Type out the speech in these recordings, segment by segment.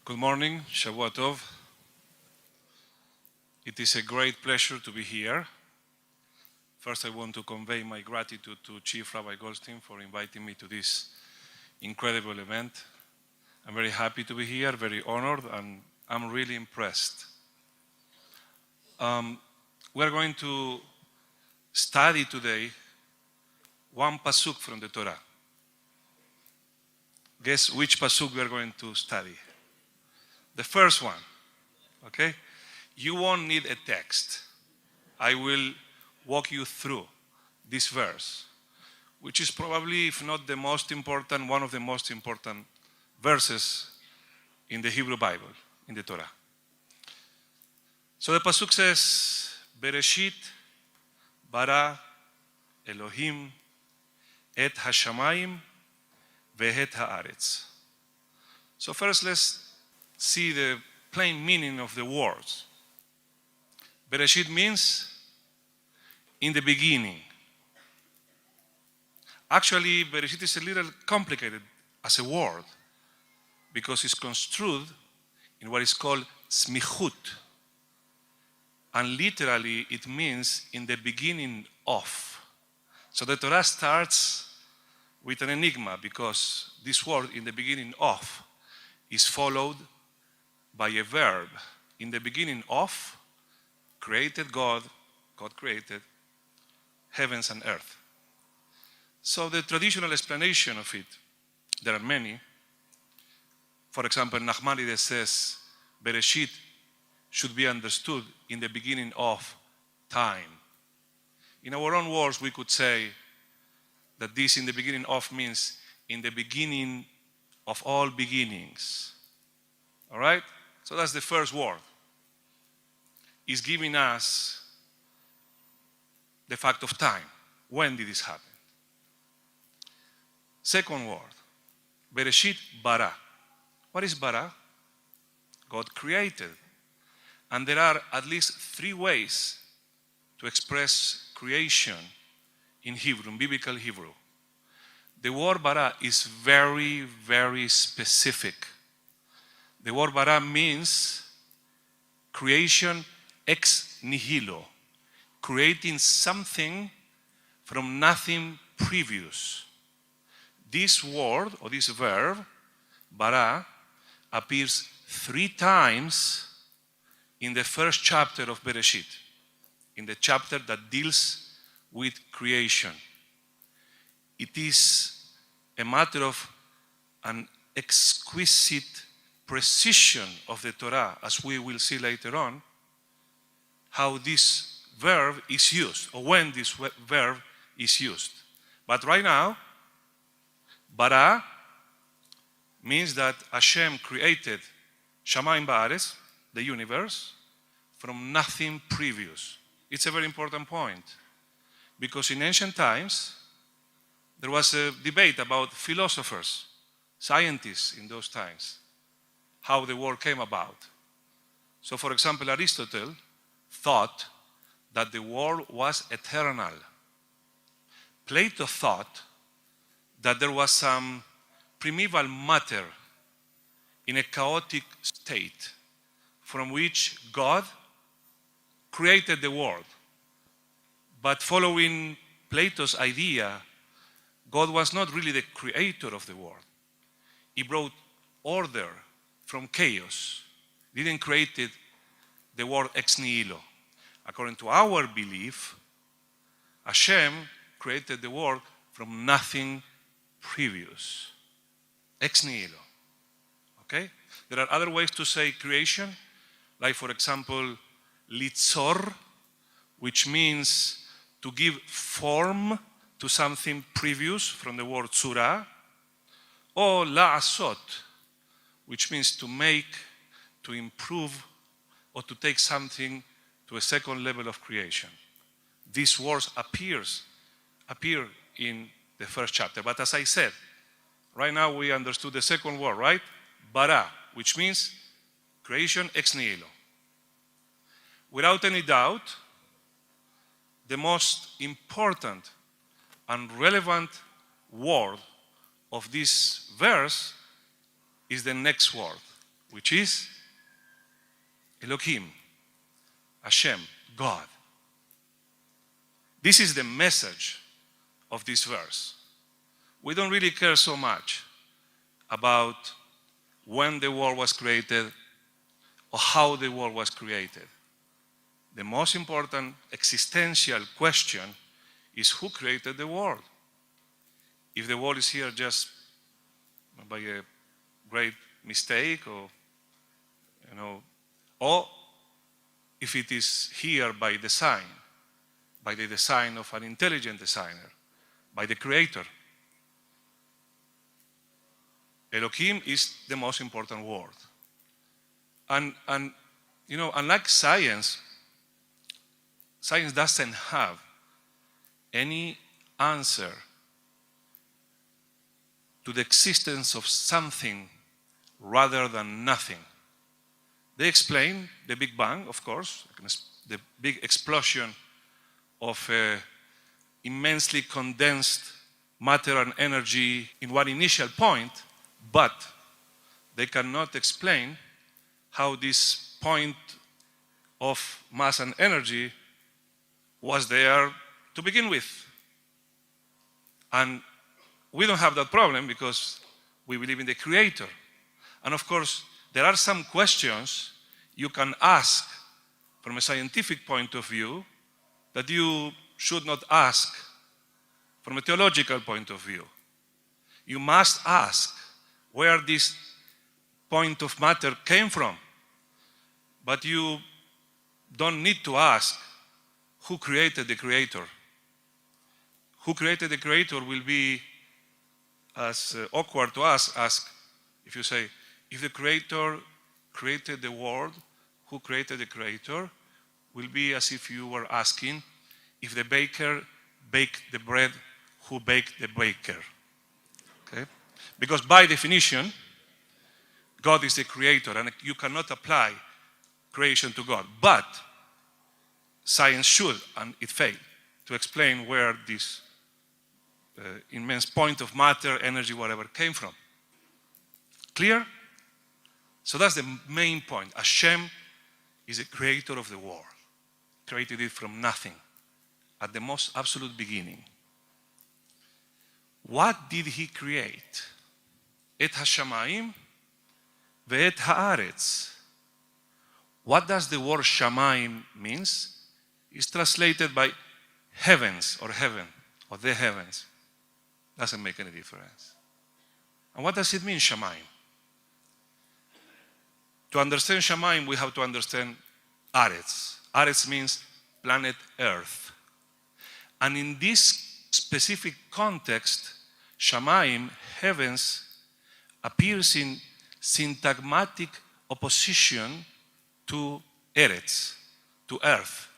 Good morning, Shavua Tov. It is a great pleasure to be here. First, I want to convey my gratitude to Chief Rabbi Goldstein for inviting me to this incredible event. I'm very happy to be here, very honored, and I'm really impressed. We're going to study today one pasuk from the Torah. Guess which pasuk we are going to study? The first one, okay? You won't need a text. I will walk you through this verse, which is probably, if not the most important, one of the most important verses in the Hebrew Bible, in the Torah. So the pasuk says, Bereshit bara Elohim et hashamayim vehet haaretz. So first let's see the plain meaning of the words. Bereshit means in the beginning. Actually, Bereshit is a little complicated as a word because it's construed in what is called smichut. And literally it means in the beginning of. So the Torah starts with an enigma because this word in the beginning of is followed by a verb. In the beginning of, created God created heavens and earth. So the traditional explanation of it, there are many. For example, Nachmanides says, Bereshit should be understood in the beginning of time. In our own words, we could say that this in the beginning of means in the beginning of all beginnings. All right? So that's the first word. It's giving us the fact of time. When did this happen? Second word, Bereshit bara. What is bara? God created. And there are at least three ways to express creation in Hebrew, in biblical Hebrew. The word bara is very, very specific. The word bara means creation ex nihilo, creating something from nothing previous. This word or this verb, bara, appears 3 times in the first chapter of Bereshit, in the chapter that deals with creation. It is a matter of an exquisite precision of the Torah, as we will see later on, how this verb is used, or when this verb is used. But right now, bara means that Hashem created Shamayim Ba'aretz, the universe, from nothing previous. It's a very important point, because in ancient times, there was a debate about philosophers, scientists in those times, how the world came about. So, for example, Aristotle thought that the world was eternal. Plato thought that there was some primeval matter in a chaotic state from which God created the world. But following Plato's idea, God was not really the creator of the world. He brought order from chaos. He didn't create the world ex nihilo. According to our belief, Hashem created the world from nothing previous. Ex nihilo. Okay? There are other ways to say creation, like for example, litzor, which means to give form to something previous, from the word tzura, or la'asot, which means to make, to improve, or to take something to a second level of creation. These words appear in the first chapter. But as I said, right now we understood the second word, right? Bara, which means creation ex nihilo. Without any doubt, the most important and relevant word of this verse is the next word, which is Elohim, Hashem, God. This is the message of this verse. We don't really care so much about when the world was created or how the world was created. The most important existential question is who created the world? If the world is here just by a great mistake, or or if it is here by design, by the design of an intelligent designer, by the creator. Elohim is the most important word. And unlike science doesn't have any answer to the existence of something rather than nothing. They explain the Big Bang, of course, the big explosion of immensely condensed matter and energy in one initial point, but they cannot explain how this point of mass and energy was there to begin with. And we don't have that problem because we believe in the Creator. And of course, there are some questions you can ask from a scientific point of view that you should not ask from a theological point of view. You must ask where this point of matter came from. But you don't need to ask who created the Creator. Who created the Creator will be as awkward to ask if you say, if the Creator created the world, who created the Creator, will be as if you were asking, if the baker baked the bread, who baked the baker? Okay? Because by definition, God is the Creator, and you cannot apply creation to God. But science should, and it failed, to explain where this immense point of matter, energy, whatever, came from. Clear? So that's the main point. Hashem is the creator of the world. Created it from nothing, at the most absolute beginning. What did he create? Et hashamayim ve'et haaretz. What does the word shamayim means? It's translated by heavens or heaven or the heavens. Doesn't make any difference. And what does it mean, shamayim? To understand shamayim, we have to understand aretz. Aretz means planet Earth. And in this specific context, shamayim, heavens, appears in syntagmatic opposition to eretz, to earth.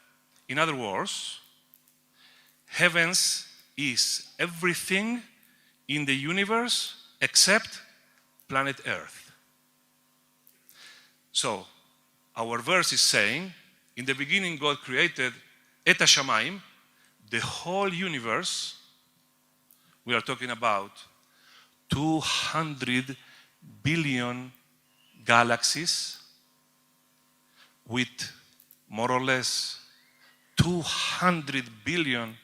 In other words, heavens is everything in the universe except planet Earth. So, our verse is saying, in the beginning God created et hashamayim, the whole universe. We are talking about 200 billion galaxies with more or less 200 billion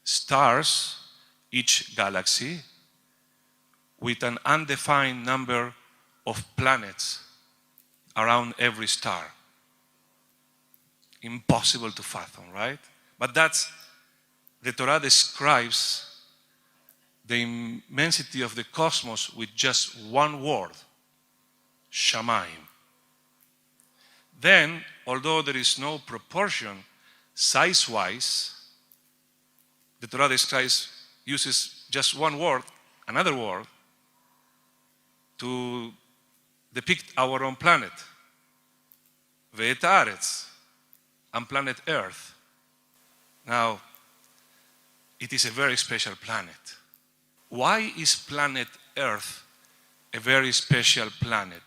stars, each galaxy, with an undefined number of planets around every star. Impossible to fathom, right? But the Torah describes the immensity of the cosmos with just one word, shamayim. Then, although there is no proportion size-wise, the Torah uses just one word, another word, to depict our own planet, ve'et haaretz, and planet Earth. Now, it is a very special planet. Why is planet Earth a very special planet?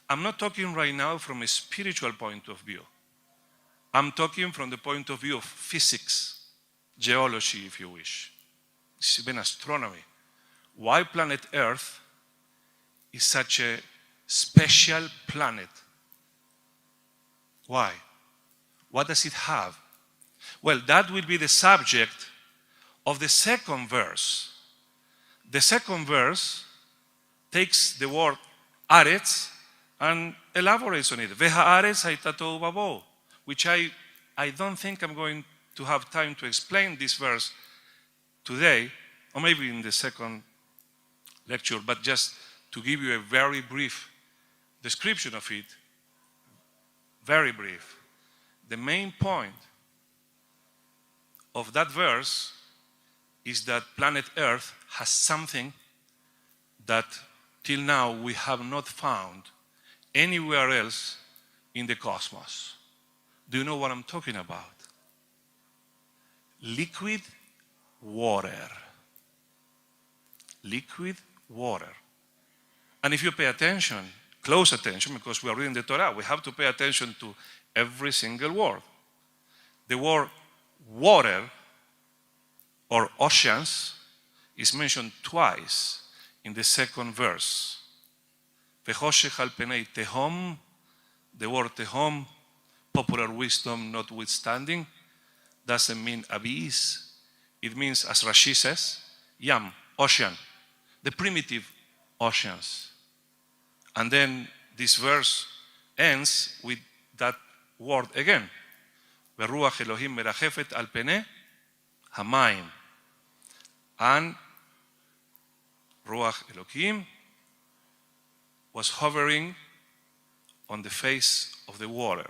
I'm not talking right now from a spiritual point of view. I'm talking from the point of view of physics, geology, if you wish. It's even astronomy. Why planet Earth is such a special planet. Why? What does it have? Well, that will be the subject of the second verse. The second verse takes the word aretz and elaborates on it. Ve'ha'aretz hayta tohu vavohu, which I don't think I'm going to have time to explain this verse today, or maybe in the second lecture, but just to give you a very brief description of it, very brief. The main point of that verse is that planet Earth has something that till now we have not found anywhere else in the cosmos. Do you know what I'm talking about? Liquid water. Liquid water. And if you pay attention, close attention, because we are reading the Torah, we have to pay attention to every single word. The word water or oceans is mentioned twice in the second verse. Vechoshech al penei tehom, the word tehom, popular wisdom notwithstanding, doesn't mean abyss. It means, as Rashi says, yam, ocean, the primitive oceans. And then this verse ends with that word again. Veruach Elohim merachefet al penei hamayim. And Ruach Elohim was hovering on the face of the water.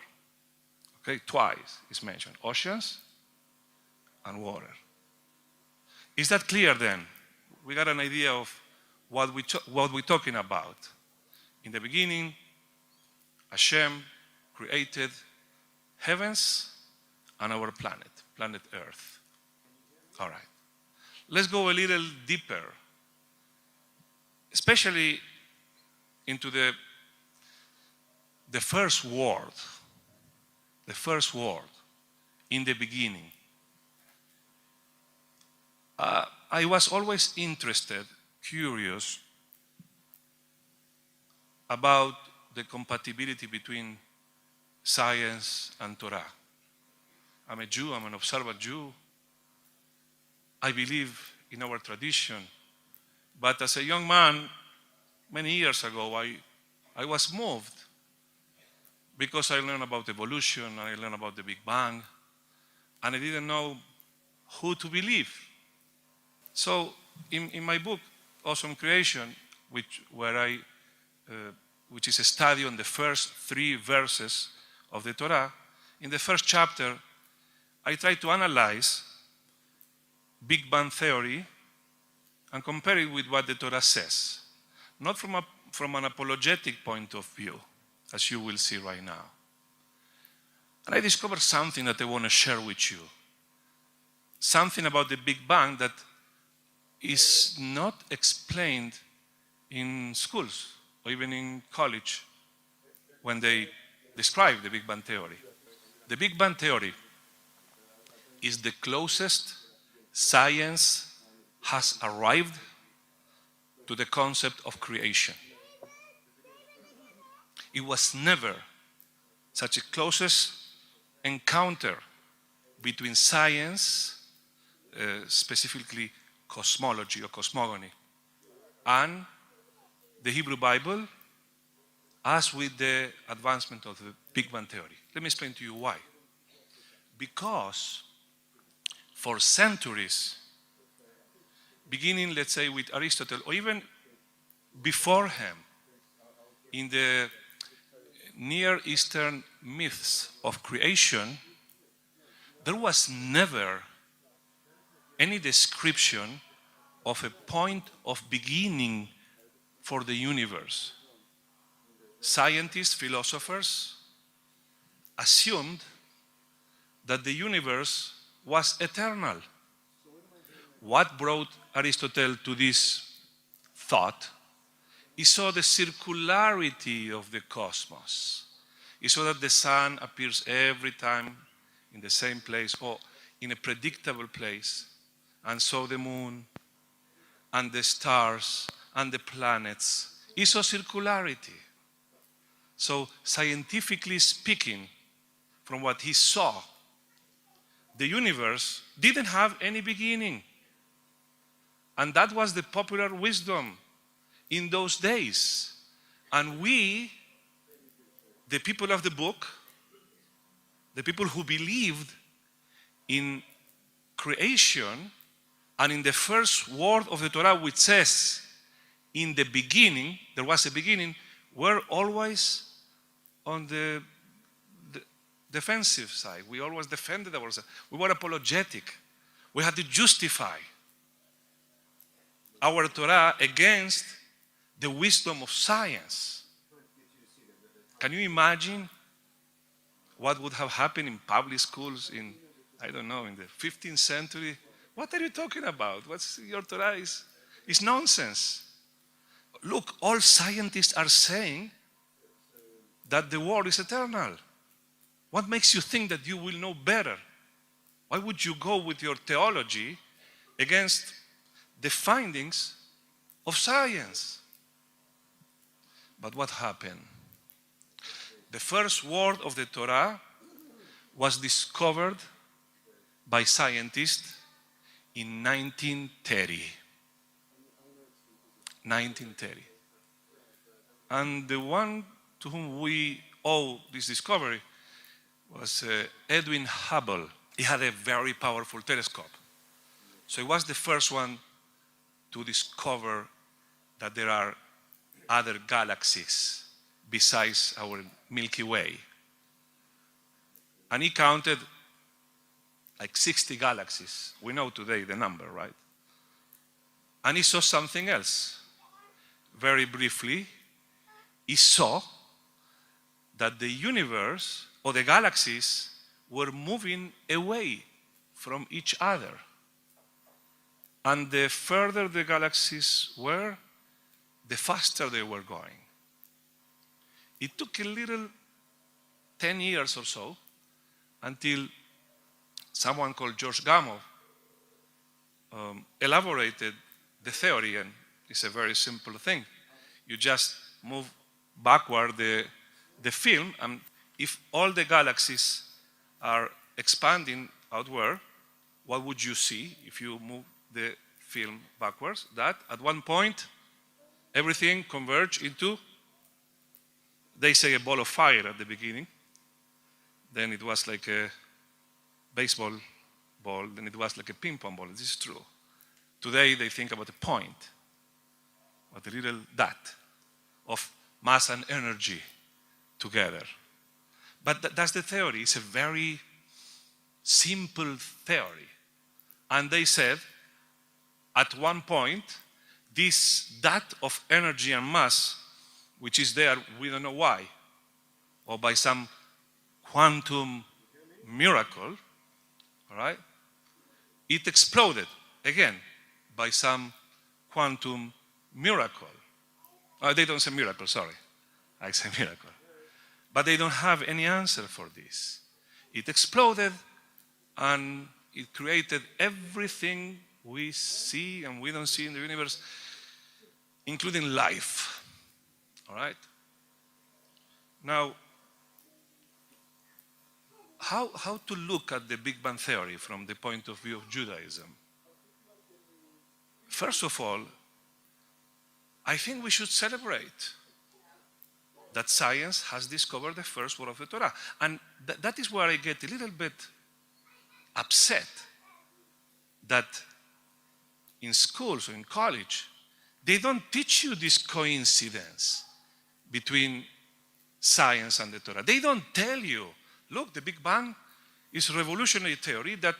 Okay, twice is mentioned, oceans and water. Is that clear then? We got an idea of what we're talking about. In the beginning, Hashem created heavens and our planet, planet Earth. All right. Let's go a little deeper, especially into the first word. The first word, in the beginning. I was always interested, curious, about the compatibility between science and Torah. I'm a Jew, I'm an observant Jew. I believe in our tradition. But as a young man, many years ago, I was moved because I learned about evolution, and I learned about the Big Bang, and I didn't know who to believe. So in my book, Awesome Creation, which is a study on the first 3 verses of the Torah, in the first chapter, I try to analyze Big Bang theory and compare it with what the Torah says. Not from an apologetic point of view, as you will see right now. And I discovered something that I want to share with you. Something about the Big Bang that is not explained in schools or even in college when they describe the Big Bang theory. The Big Bang theory is the closest science has arrived to the concept of creation. It was never such a closest encounter between science, specifically cosmology or cosmogony, and the Hebrew Bible, as with the advancement of the Big Bang theory. Let me explain to you why. Because for centuries, beginning, let's say, with Aristotle, or even before him, in the Near Eastern myths of creation, there was never any description of a point of beginning for the universe. Scientists, philosophers assumed that the universe was eternal. What brought Aristotle to this thought? He saw the circularity of the cosmos. He saw that the sun appears every time in the same place or in a predictable place, and so the moon and the stars and the planets. He saw circularity. So scientifically speaking, from what he saw, the universe didn't have any beginning. And that was the popular wisdom in those days. And we, the people of the book, the people who believed in creation and in the first word of the Torah, which says, in the beginning, there was a beginning, were always on the defensive side. We always defended ourselves. We were apologetic. We had to justify our Torah against the wisdom of science. Can you imagine what would have happened in public schools in, I don't know, in the 15th century? What are you talking about? What's your Torah is nonsense. Look, all scientists are saying that the world is eternal. What makes you think that you will know better? Why would you go with your theology against the findings of science? But what happened? The first word of the Torah was discovered by scientists in 1930. 1930. And the one to whom we owe this discovery was Edwin Hubble. He had a very powerful telescope. So he was the first one to discover that there are other galaxies besides our Milky Way. And he counted like 60 galaxies. We know today the number, right? And he saw something else. Very briefly, he saw that the universe or the galaxies were moving away from each other. And the further the galaxies were, the faster they were going. It took a little 10 years or so until someone called George Gamow elaborated the theory, and it's a very simple thing. You just move backward the film, and if all the galaxies are expanding outward, what would you see if you move the film backwards? That at one point, everything converged into, they say, a ball of fire at the beginning. Then it was like a baseball ball. Then it was like a ping pong ball. This is true. Today they think about a point, but a little dot of mass and energy together. But that's the theory. It's a very simple theory. And they said, at one point, this dot of energy and mass, which is there, we don't know why, or by some quantum miracle, all right, it exploded again by some quantum miracle. They don't say miracle, sorry. I say miracle. But they don't have any answer for this. It exploded and it created everything we see and we don't see in the universe, including life. All right? Now, how to look at the Big Bang Theory from the point of view of Judaism? First of all, I think we should celebrate that science has discovered the first word of the Torah. And that is where I get a little bit upset that in schools or in college, they don't teach you this coincidence between science and the Torah. They don't tell you, look, the Big Bang is a revolutionary theory that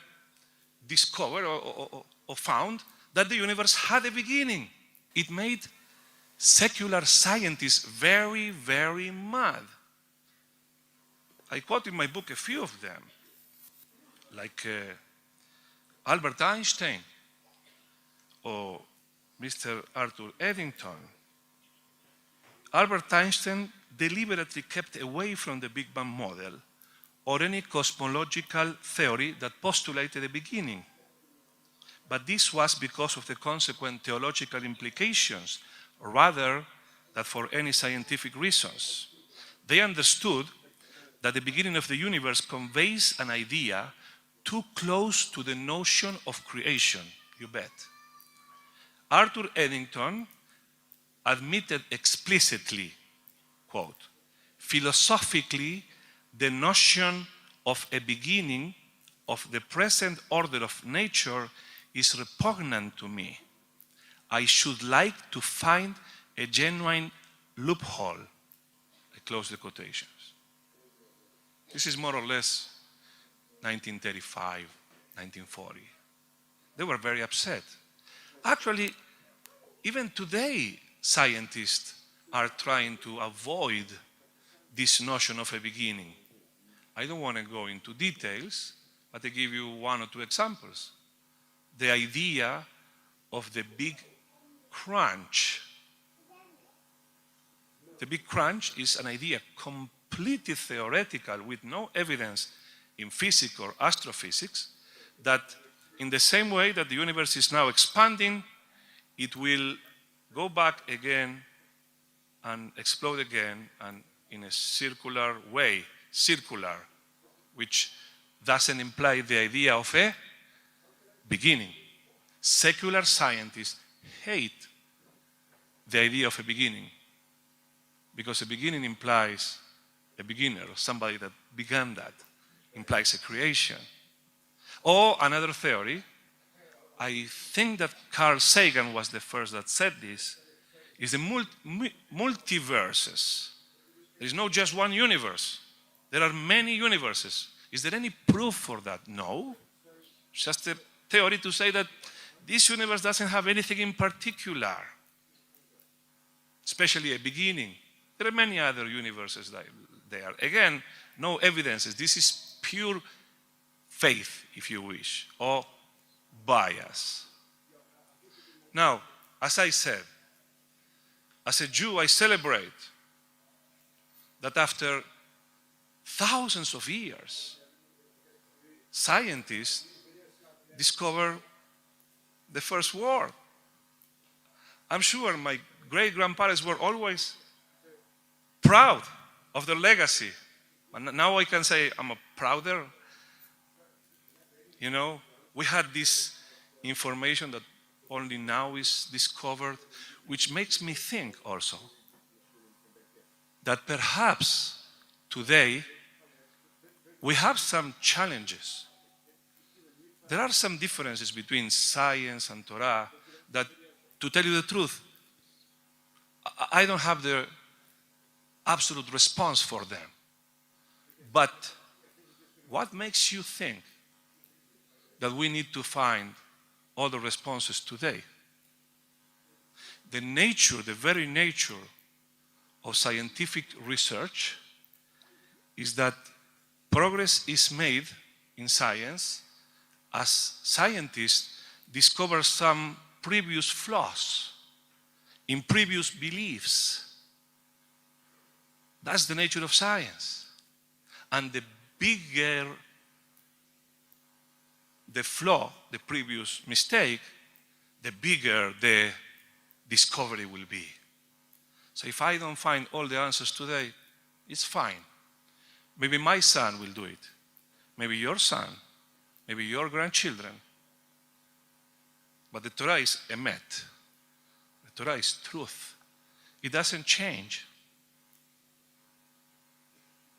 discovered or found that the universe had a beginning. It made secular scientists very, very mad. I quote in my book a few of them, like Albert Einstein or Mr. Arthur Eddington. Albert Einstein deliberately kept away from the Big Bang model or any cosmological theory that postulated a beginning. But this was because of the consequent theological implications rather than for any scientific reasons. They understood that the beginning of the universe conveys an idea too close to the notion of creation, you bet. Arthur Eddington admitted explicitly, quote, philosophically, the notion of a beginning of the present order of nature is repugnant to me. I should like to find a genuine loophole. I close the quotations. This is more or less 1935, 1940. They were very upset. Actually, even today, scientists are trying to avoid this notion of a beginning. I don't want to go into details, but I give you one or two examples. The idea of the Big Crunch. The Big Crunch is an idea completely theoretical with no evidence in physics or astrophysics that in the same way that the universe is now expanding, it will go back again and explode again and in a circular way, which doesn't imply the idea of a beginning. Secular scientists hate the idea of a beginning because a beginning implies a beginner, somebody that began that, implies a creation. Or another theory, I think that Carl Sagan was the first that said this, is the multiverses. There is not just one universe. There are many universes. Is there any proof for that? No. It's just a theory to say that this universe doesn't have anything in particular, especially a beginning. There are many other universes there. Again, no evidences. This is pure faith, if you wish, or bias. Now, as I said, as a Jew, I celebrate that after thousands of years, scientists discover the first word. I'm sure my great-grandparents were always proud of their legacy. And now I can say I'm a prouder. You know, we had this information that only now is discovered, which makes me think also that perhaps today we have some challenges. There are some differences between science and Torah that, to tell you the truth, I don't have the absolute response for them. But what makes you think that we need to find all the responses today? The nature, the very nature of scientific research is that progress is made in science as scientists discover some previous flaws in previous beliefs. That's the nature of science. And the bigger the flaw, the previous mistake, the bigger the discovery will be. So if I don't find all the answers today, it's fine. Maybe my son will do it. Maybe your son. Maybe your grandchildren. But the Torah is emet. The Torah is truth. It doesn't change.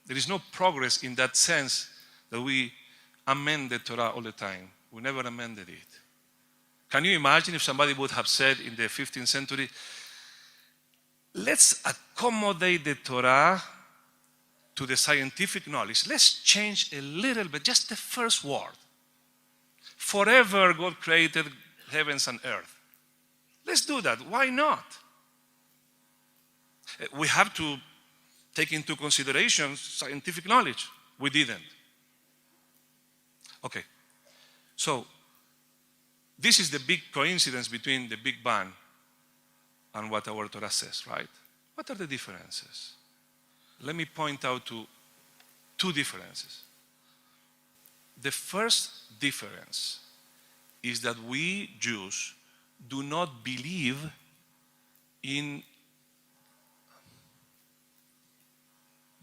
There is no progress in that sense that we amend the Torah all the time. We never amended it. Can you imagine if somebody would have said in the 15th century, let's accommodate the Torah to the scientific knowledge. Let's change a little bit, just the first word. Forever God created heavens and earth. Let's do that. Why not? We have to take into consideration scientific knowledge. We didn't. Okay. So, this is the big coincidence between the Big Bang and what our Torah says, right? What are the differences? Let me point out to two differences. The first difference is that we Jews do not believe in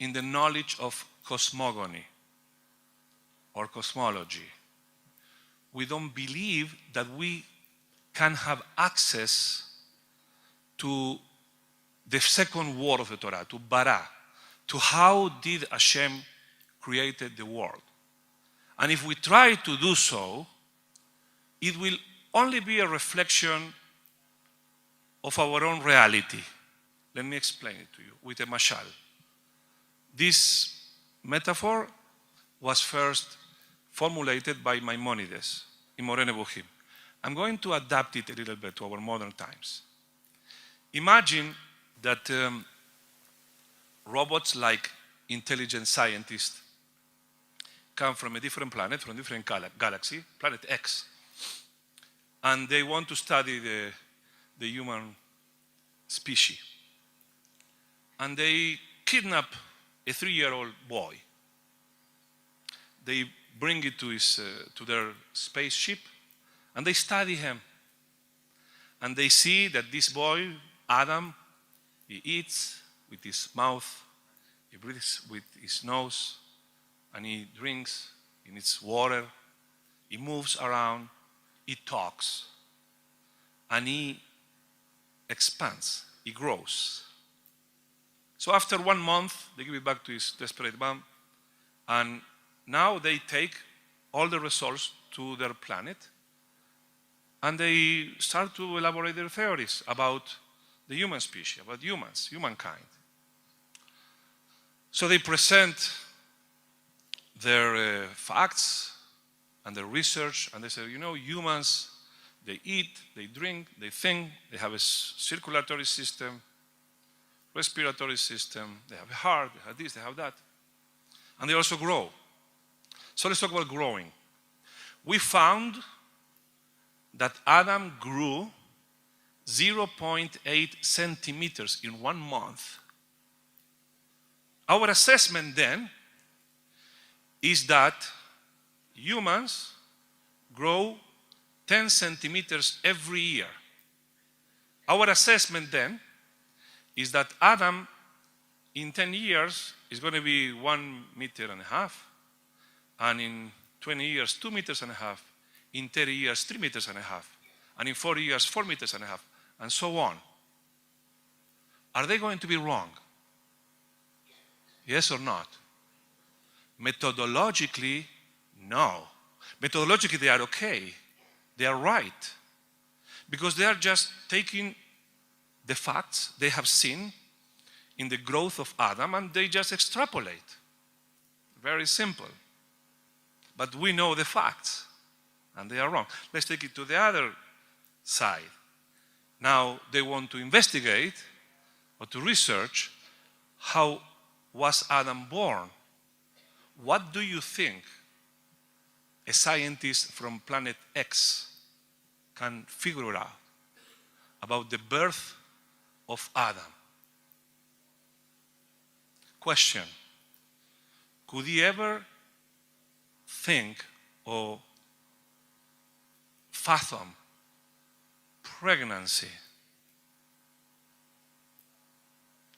in the knowledge of cosmogony or cosmology. We don't believe that we can have access to the second word of the Torah, to bara, to how did Hashem created the world. And if we try to do so, it will only be a reflection of our own reality. Let me explain it to you with a mashal. This metaphor was first formulated by Maimonides in Moreh Nevuchim. I'm going to adapt it a little bit to our modern times. Imagine that robots like intelligent scientists come from a different planet, from a different galaxy, planet X, and they want to study the human species. And they kidnap a 3-year-old boy. They bring it to their spaceship, and they study him. And they see that this boy, Adam, he eats with his mouth, he breathes with his nose, and he drinks, he needs water, he moves around, he talks, and he expands, he grows. So after 1 month, they give it back to his desperate mom, and now they take all the results to their planet, and they start to elaborate their theories about the human species, about humans, humankind. So they present their facts and their research, and they say, you know, humans, they eat, they drink, they think, they have a circulatory system, respiratory system, they have a heart, they have this, they have that, and they also grow. So let's talk about growing. We found that Adam grew 0.8 centimeters in 1 month. Our assessment then is that humans grow 10 centimeters every year. Our assessment then is that Adam in 10 years is going to be 1.5 meters, and in 20 years 2.5 meters, in 30 years 3.5 meters, and in 40 years 4.5 meters, and so on. Are they going to be wrong? Yes or not? Methodologically, no. Methodologically, they are okay. They are right. Because they are just taking the facts they have seen in the growth of Adam, and they just extrapolate. Very simple. But we know the facts, and they are wrong. Let's take it to the other side. Now they want to investigate or to research how was Adam born. What do you think a scientist from planet X can figure out about the birth of Adam? Question: could he ever think or fathom pregnancy?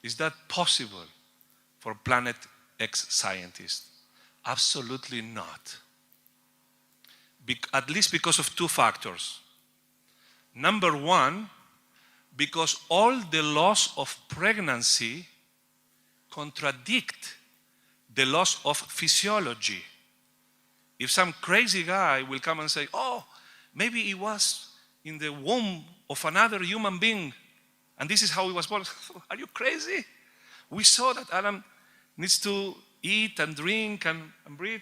Is that possible for planet X scientists? Absolutely not. At least because of 2 factors. Number 1, because all the laws of pregnancy contradict the laws of physiology. If some crazy guy will come and say, oh, maybe he was in the womb of another human being, and this is how he was born. Are you crazy? We saw that Adam needs to eat and drink and breathe.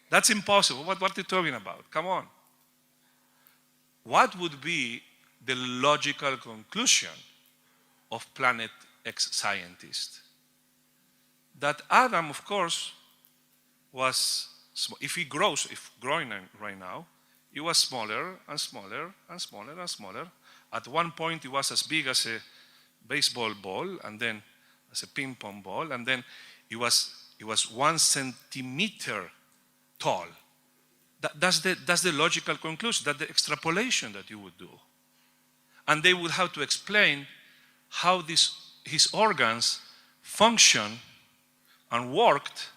That's impossible. What are you talking about? Come on. What would be the logical conclusion of planet X scientists? That Adam, of course, was, if growing right now, he was smaller and smaller and smaller and smaller. At one point, he was as big as a baseball ball, and then as a ping pong ball, and then he was 1 centimeter tall. That's the logical conclusion, that's the extrapolation that you would do. And they would have to explain how his organs function and worked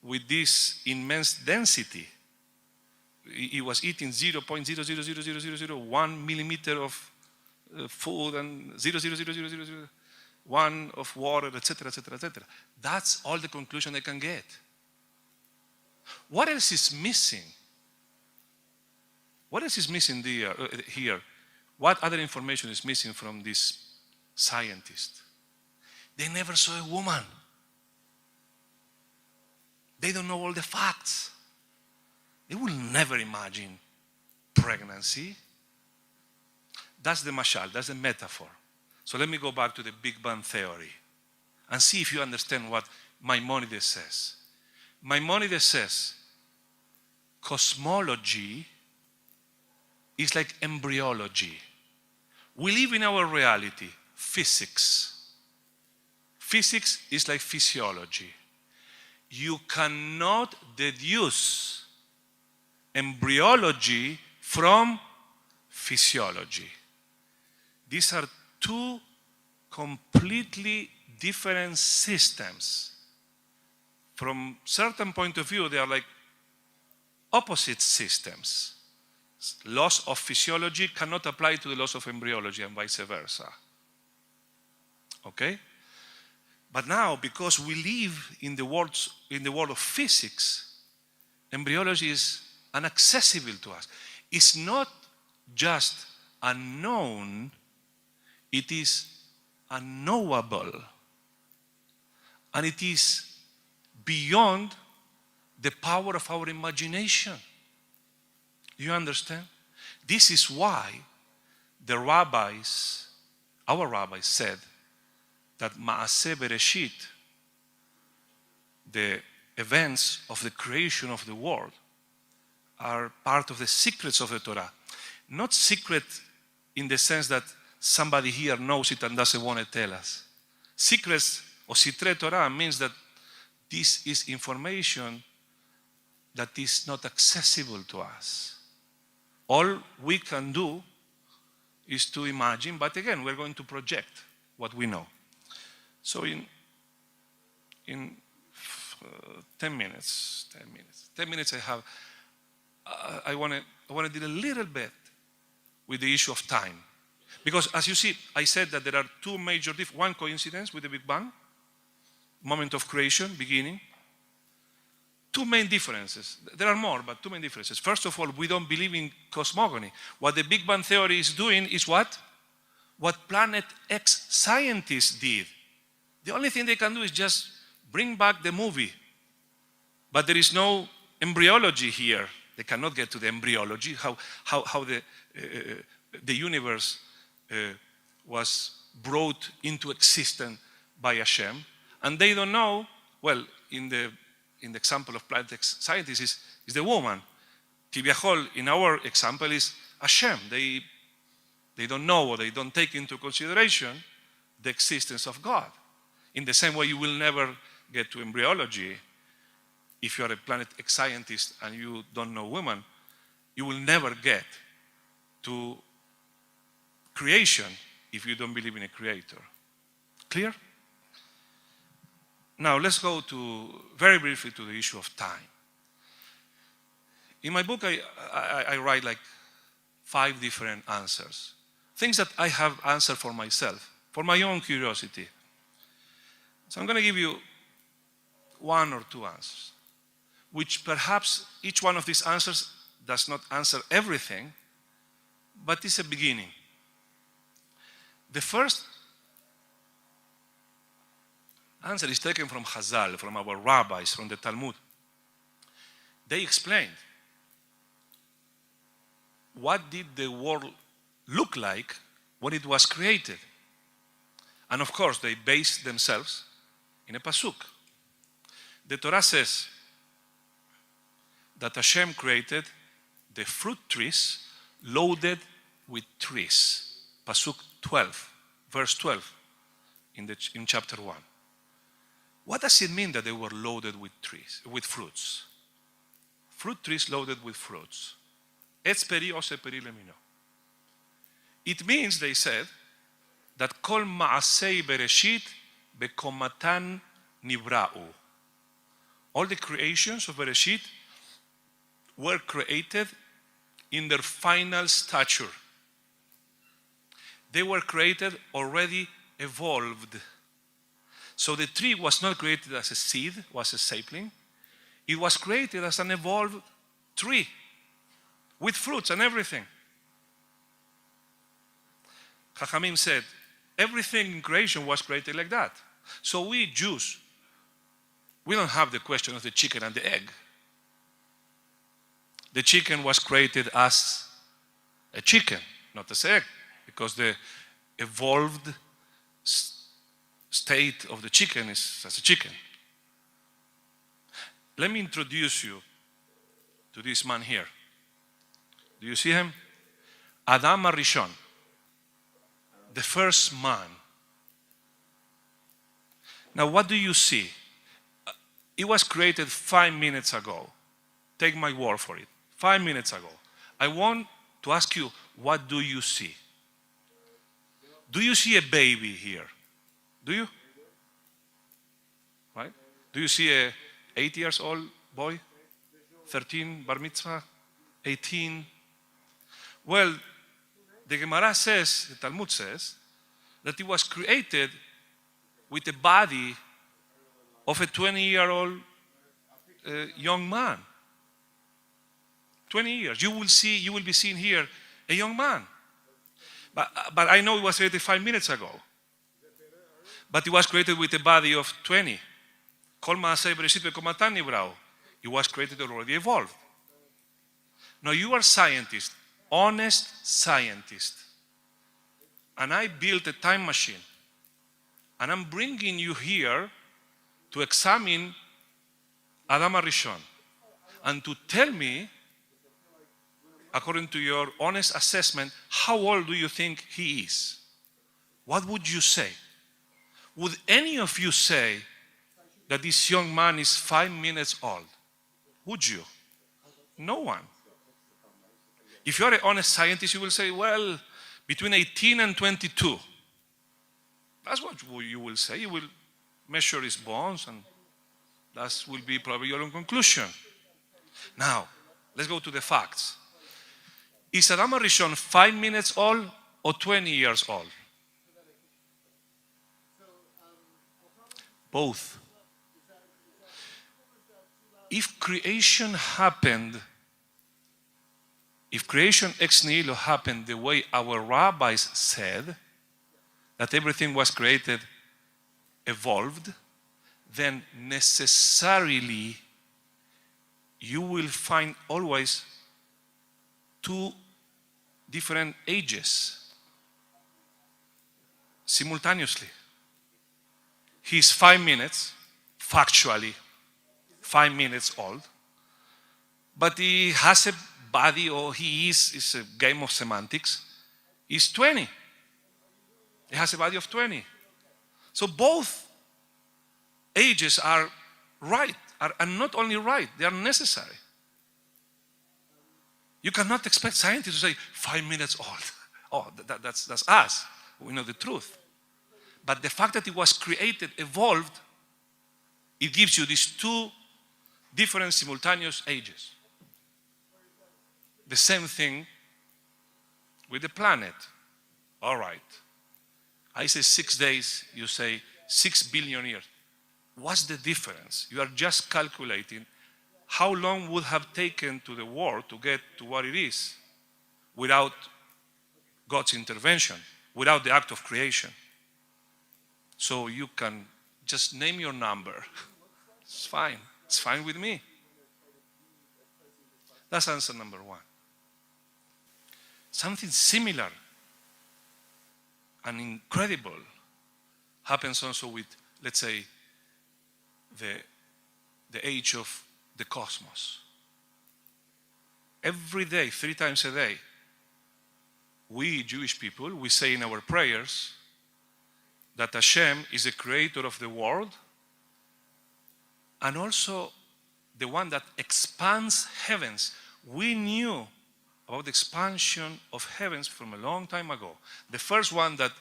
with this immense density. It was eating 0.0000001 millimeter of food and 0.00001 of water, etc., etc., etc. That's all the conclusion I can get. What else is missing? What else is missing here? What other information is missing from this scientist? They never saw a woman. They don't know all the facts. They will never imagine pregnancy. That's the mashal, that's the metaphor. So let me go back to the Big Bang theory and see if you understand what Maimonides says. Maimonides says, cosmology is like embryology. We live in our reality, physics. Physics is like physiology. You cannot deduce embryology from physiology. These are two completely different systems. From a certain point of view, they are like opposite systems. Laws of physiology cannot apply to the laws of embryology and vice versa. Okay? But now, because we live in the world of physics, embryology is inaccessible to us. It's not just unknown, it is unknowable. And it is beyond the power of our imagination. You understand? This is why the rabbis, our rabbis said that Maaseh Bereshit, the events of the creation of the world, are part of the secrets of the Torah. Not secret in the sense that somebody here knows it and doesn't want to tell us. Secrets or Sitre Torah means that this is information that is not accessible to us. All we can do is to imagine, but again, we're going to project what we know. So in 10 minutes I have, I want to deal a little bit with the issue of time. Because as you see, I said that there are two major differences. One coincidence with the Big Bang, moment of creation, beginning. Two main differences. There are more, but two main differences. First of all, we don't believe in cosmogony. What the Big Bang theory is doing is what? What Planet X scientists did. The only thing they can do is just bring back the movie. But there is no embryology here. They cannot get to the embryology, how the universe was brought into existence by Hashem. And they don't know, well, in the example of Planet X scientists is the woman. Tibiachol, in our example, is Hashem. They don't know or they don't take into consideration the existence of God. In the same way, you will never get to embryology if you are a Planet X scientist and you don't know women. You will never get to creation if you don't believe in a creator. Clear? Now, let's go very briefly to the issue of time. In my book, I write like 5 different answers. Things that I have answered for myself, for my own curiosity. So I'm going to give you 1 or 2 answers, which perhaps each one of these answers does not answer everything, but it's a beginning. The first answer is taken from Chazal, from our rabbis, from the Talmud. They explained what did the world look like when it was created. And of course, they based themselves in a pasuk. The Torah says that Hashem created the fruit trees loaded with trees. Pasuk 12, verse 12 in chapter 1. What does it mean that they were loaded with trees, with fruits? Fruit trees loaded with fruits. Etz peri ose peri lemino. It means, they said, that kol ma'asei bereshit bekomatan nibra'u. All the creations of Bereshit were created in their final stature. They were created already evolved. So the tree was not created as a seed, was a sapling. It was created as an evolved tree with fruits and everything. Chachamim said, everything in creation was created like that. So we Jews, we don't have the question of the chicken and the egg. The chicken was created as a chicken, not as an egg, because the evolved state of the chicken is as a chicken. Let me introduce you to this man here. Do you see him? Adam HaRishon, the first man. Now, what do you see? It was created 5 minutes ago. Take my word for it. 5 minutes ago. I want to ask you, what do you see? Do you see a baby here? Do you? Right? Do you see a 8 years old boy? 13, bar mitzvah? 18? Well, the Gemara says, the Talmud says, that it was created with the body of a 20-year-old young man. 20 years. You will be seeing here a young man. But I know it was created 5 minutes ago. But it was created with a body of 20. Kol ma'aseh bereshit v'komatan nibra'u. It was created already evolved. Now you are scientists, honest scientists. And I built a time machine. And I'm bringing you here to examine Adam HaRishon and to tell me, according to your honest assessment, how old do you think he is? What would you say? Would any of you say that this young man is 5 minutes old? Would you? No one. If you're an honest scientist, you will say, well, between 18 and 22. That's what you will say. You will measure his bones, and that will be probably your own conclusion. Now, let's go to the facts. Is Adam HaRishon 5 minutes old or 20 years old? Both. If creation happened, if creation ex nihilo happened the way our rabbis said, that everything was created, evolved, then necessarily you will find always two different ages simultaneously. He's 5 minutes, factually 5 minutes old, but he has a body, or he is, it's a game of semantics, he's 20. He has a body of 20. So both ages are right, are not only right, they are necessary. You cannot expect scientists to say 5 minutes old. Oh, that's us. We know the truth. But the fact that it was created, evolved, it gives you these two different simultaneous ages. The same thing with the planet. All right. I say 6 days, you say 6 billion years. What's the difference? You are just calculating how long would have taken to the world to get to what it is without God's intervention, without the act of creation. So you can just name your number. It's fine. It's fine with me. That's answer number one. Something similar and incredible happens also with, let's say, the age of the cosmos. Every day, 3 times a day, we Jewish people, we say in our prayers that Hashem is the creator of the world and also the one that expands heavens. We knew about the expansion of heavens from a long time ago. The first one that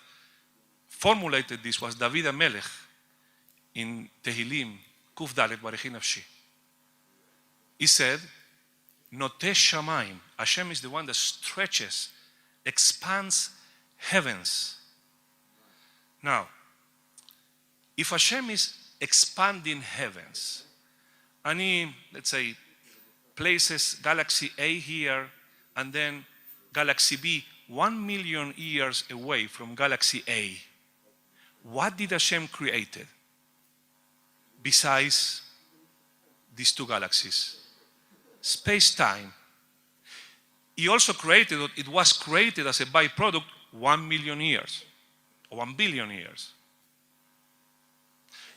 formulated this was David HaMelech in Tehillim, Kuf Dalet Barechi Nafshi. He said, Noteh Shamayim. Hashem is the one that stretches, expands heavens. Now, if Hashem is expanding heavens, and he, let's say, places galaxy A here, and then galaxy B 1 million years away from galaxy A, what did Hashem create besides these two galaxies? Space-time. He also created, it was created as a byproduct 1 million years, or 1 billion years.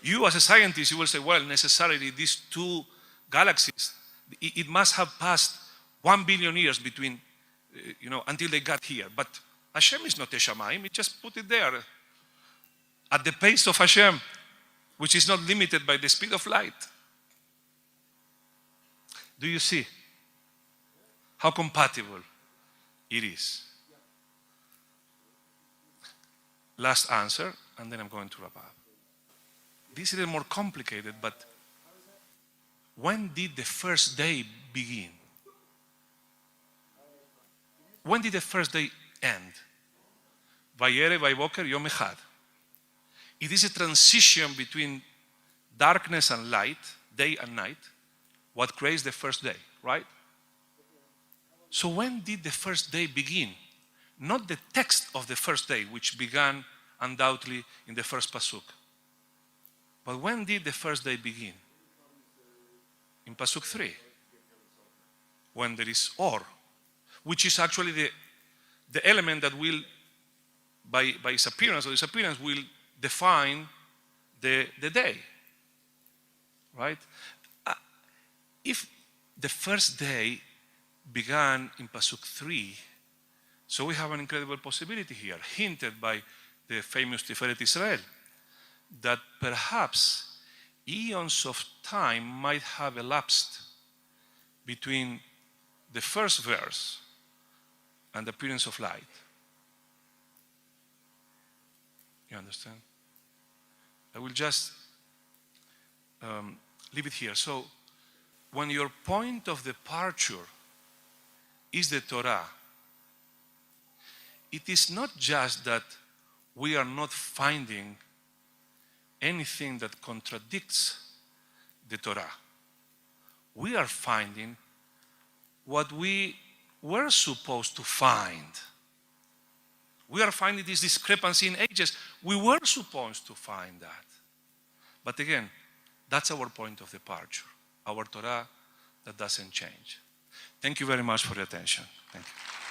You as a scientist, you will say, well, necessarily these two galaxies, it must have passed 1 billion years between, until they got here. But Hashem is not a Shamayim, he just put it there at the pace of Hashem, which is not limited by the speed of light. Do you see how compatible it is? Last answer, and then I'm going to wrap up. This is a little more complicated, but when did the first day begin? When did the first day end? Vayere vayboker yom echad. It is a transition between darkness and light, day and night, what creates the first day, right? So when did the first day begin? Not the text of the first day, which began undoubtedly in the first pasuk. But when did the first day begin? In pasuk 3, when there is or, which is actually the element that will, by its appearance or disappearance, will define the day, right? If the first day began in pasuk 3, so we have an incredible possibility here, hinted by the famous Tiferet Israel, that perhaps eons of time might have elapsed between the first verse and the appearance of light. You understand? I will just leave it here. So, when your point of departure is the Torah, it is not just that we are not finding anything that contradicts the Torah. We are finding what we were supposed to find. We are finding this discrepancy in ages. We were supposed to find that. But again, that's our point of departure, our Torah that doesn't change. Thank you very much for your attention. Thank you.